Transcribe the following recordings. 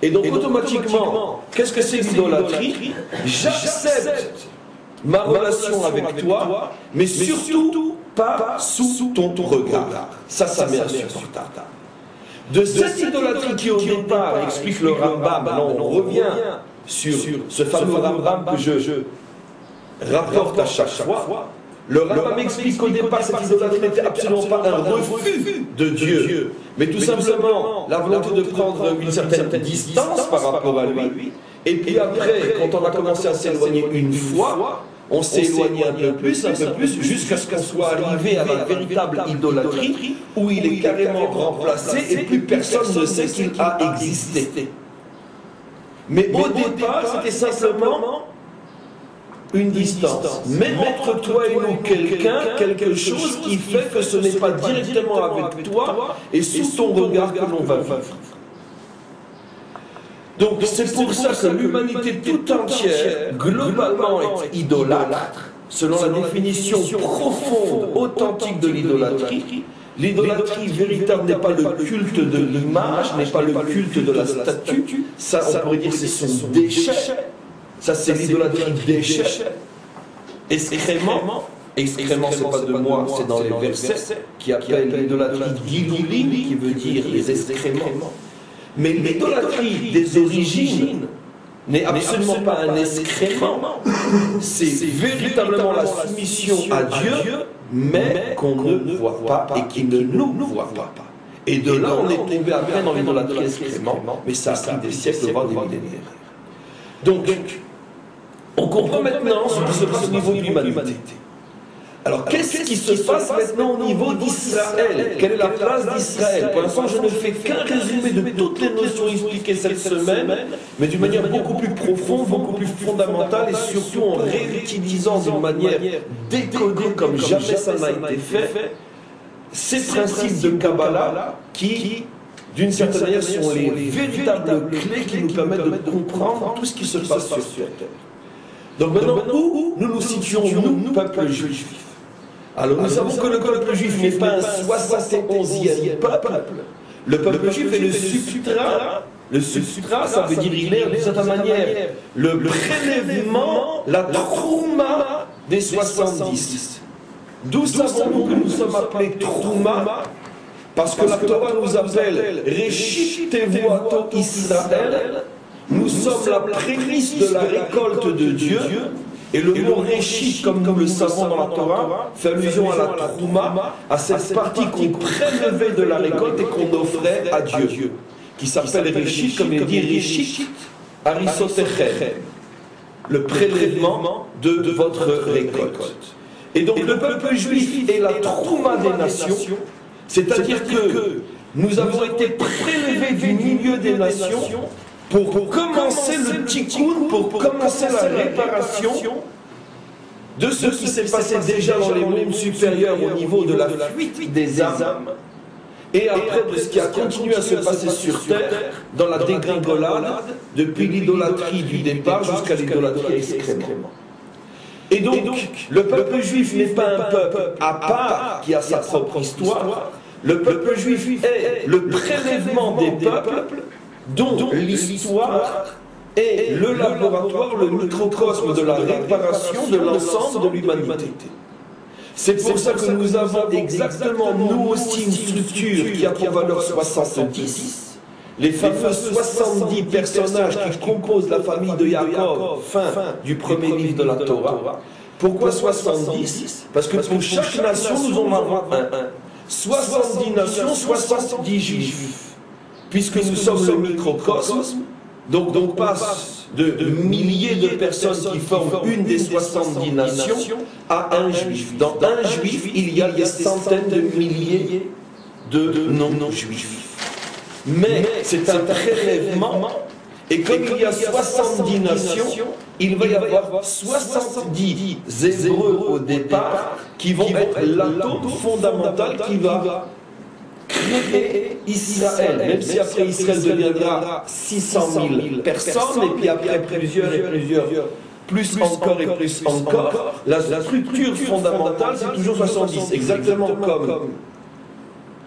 Et donc automatiquement, qu'est-ce que c'est l'idolâtrie? J'accepte ma relation avec toi, mais surtout pas sous ton regard. Ça m'est insupportable. De cette idolâtrie qui au départ, explique le Rambam, là on revient sur ce fameux Rambam que je rapporte à chaque fois. Le Rambam explique qu'au départ cette idolâtrie n'était absolument pas un refus de Dieu, mais tout simplement la volonté de prendre une certaine distance par rapport à lui. Et puis après, quand on a commencé à s'éloigner une fois, on s'est éloigné un peu plus, jusqu'à ce qu'on soit arrivé à la véritable idolâtrie, où il est carrément remplacé et plus personne ne sait qu'il a existé. Mais au départ, c'était simplement une distance. Mais entre toi et nous, quelque chose qui fait que ce n'est pas directement avec toi et sous ton regard que l'on va vivre. Donc c'est pour ça que l'humanité tout entière, globalement, est idolâtre, selon la définition profonde, authentique de l'idolâtrie. L'idolâtrie véritable n'est pas le culte de l'image, n'est pas le culte de la statue. Ça, on pourrait dire que c'est son déchet. Ça, c'est l'idolâtrie déchet. Excrément, c'est pas de moi, c'est dans les versets qui appellent l'idolâtrie gilulim, qui veut dire les excréments. Mais l'idolâtrie des origines n'est absolument pas un excrément, c'est véritablement la soumission à Dieu, mais qu'on ne voit pas et qui ne nous voit pas. Et de là, on est tombé après dans l'idolâtrie excrément, mais ça a pris des siècles, voire des millénaires. Donc, on comprend maintenant ce qui se passe au niveau de l'humanité. Alors, qu'est-ce qui se passe maintenant au niveau d'Israël? Quelle est la place d'Israël? Pour l'instant, je ne fais qu'un résumé de toutes les notions expliquées cette semaine, mais d'une manière beaucoup plus profonde, beaucoup plus fondamentale, et surtout en réutilisant d'une manière décodée comme jamais ça n'a été fait, ces principes de Kabbalah qui, d'une certaine manière, sont les véritables clés qui nous permettent de comprendre tout ce qui se passe sur Terre. Donc maintenant, où nous nous situons, nous, peuple juif? Alors nous savons que le peuple juif n'est pas un 71e peuple. Le peuple juif est le substrat. Le substrat, ça veut dire il est d'une certaine manière le prélèvement, la trouma des 70. D'où savons-nous que nous sommes appelés trouma? Parce que la Torah nous appelle Réchit Tevuato Israël. Nous sommes la prémisse de la récolte de Dieu. Et le mot Réchit, comme nous le savons dans la Torah, fait allusion à la trouma, à cette partie qu'on prélevait de la récolte et qu'on offrait à Dieu, qui s'appelle Réchit, comme il dit Réchit Harisotechem, le prélèvement de votre récolte. Et donc le peuple juif est la trouma des nations, c'est-à-dire que nous avons été prélevés du milieu des nations pour commencer le tikkun, pour commencer la réparation de ce qui s'est passé déjà dans les mondes supérieurs au niveau de la fuite des âmes, et après de ce qui a continué à se passer sur terre dans la dégringolade depuis l'idolâtrie du départ jusqu'à l'idolâtrie extrêmement. Et donc, le peuple juif n'est pas un peuple à part qui a sa propre histoire. Le peuple juif est le prélèvement des peuples dont l'histoire est le laboratoire, le microcosme de la réparation de l'ensemble de l'humanité. C'est pour ça que nous avons exactement, nous aussi, une structure qui a pour valeur 70. Les fameux 70 personnages qui composent la famille de Jacob, fin du premier livre de la Torah. Pourquoi 70? Parce que pour chaque nation, nous en avons un. 70 nations, 70 juifs. Puisque nous sommes le microcosme, donc on passe de milliers de personnes qui forment une des 70 nations à un juif. Dans un juif, il y a des centaines de milliers de non-juifs. Mais c'est un prélèvement, et comme il y a 70 nations, il va y avoir 70 Hébreux au départ qui vont être l'atome fondamental qui va créer Israël, même si après Israël deviendra 600 000 personnes, et puis après plusieurs, plus encore et plus encore, la structure fondamentale c'est toujours 70, exactement comme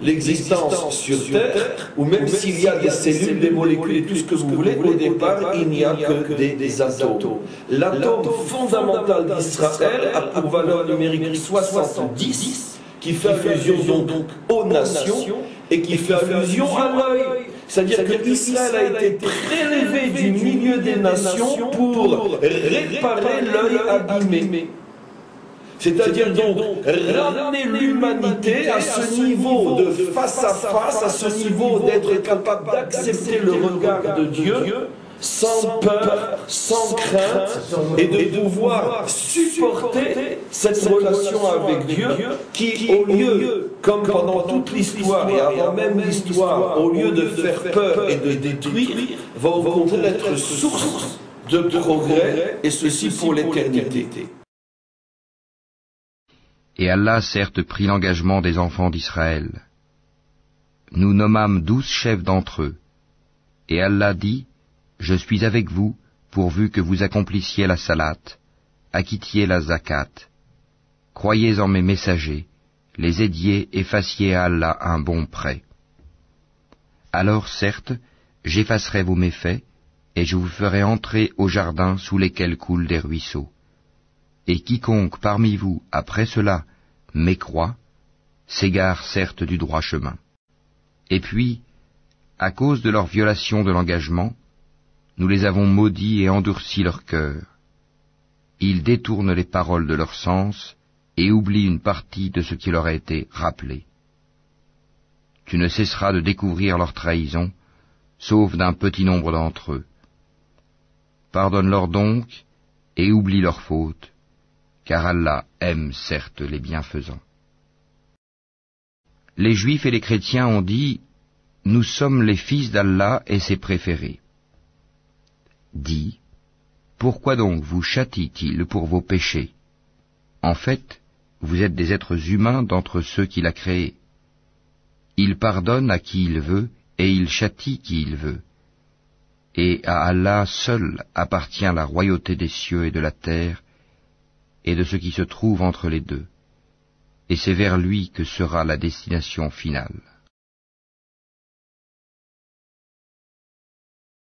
l'existence sur Terre, ou même s'il y a des cellules, des molécules et tout ce que vous voulez, au départ, il n'y a que des atomes. L'atome fondamental d'Israël a pour valeur numérique 70, qui fait allusion donc aux nations et qui fait allusion à l'œil. C'est-à-dire que Israël a été prélevé du milieu des nations pour réparer l'œil abîmé. C'est-à-dire donc ramener l'humanité à ce niveau de face à face, à ce niveau d'être capable d'accepter le regard de Dieu sans peur, sans crainte, et de pouvoir supporter cette relation avec Dieu qui, au lieu, comme pendant toute l'histoire et avant même l'histoire, au lieu de faire peur et de détruire, va au contraire être source de progrès, et ceci pour l'éternité. Et Allah certes prit l'engagement des enfants d'Israël. Nous nommâmes 12 chefs d'entre eux. Et Allah dit, je suis avec vous, pourvu que vous accomplissiez la salate, acquittiez la zakat. Croyez en mes messagers, les aidiez et fassiez à Allah un bon prêt. Alors certes, j'effacerai vos méfaits, et je vous ferai entrer au jardin sous lesquels coulent des ruisseaux. Et quiconque parmi vous, après cela, mécroit, s'égare certes du droit chemin. Et puis, à cause de leur violation de l'engagement, nous les avons maudits et endurci leur cœur. Ils détournent les paroles de leur sens et oublient une partie de ce qui leur a été rappelé. Tu ne cesseras de découvrir leur trahison, sauf d'un petit nombre d'entre eux. Pardonne-leur donc et oublie leurs fautes, car Allah aime certes les bienfaisants. Les Juifs et les chrétiens ont dit, nous sommes les fils d'Allah et ses préférés. Dis, pourquoi donc vous châtie-t-il pour vos péchés? En fait, vous êtes des êtres humains d'entre ceux qu'il a créés. Il pardonne à qui il veut et il châtie qui il veut. Et à Allah seul appartient la royauté des cieux et de la terre, et de ce qui se trouve entre les deux, et c'est vers lui que sera la destination finale.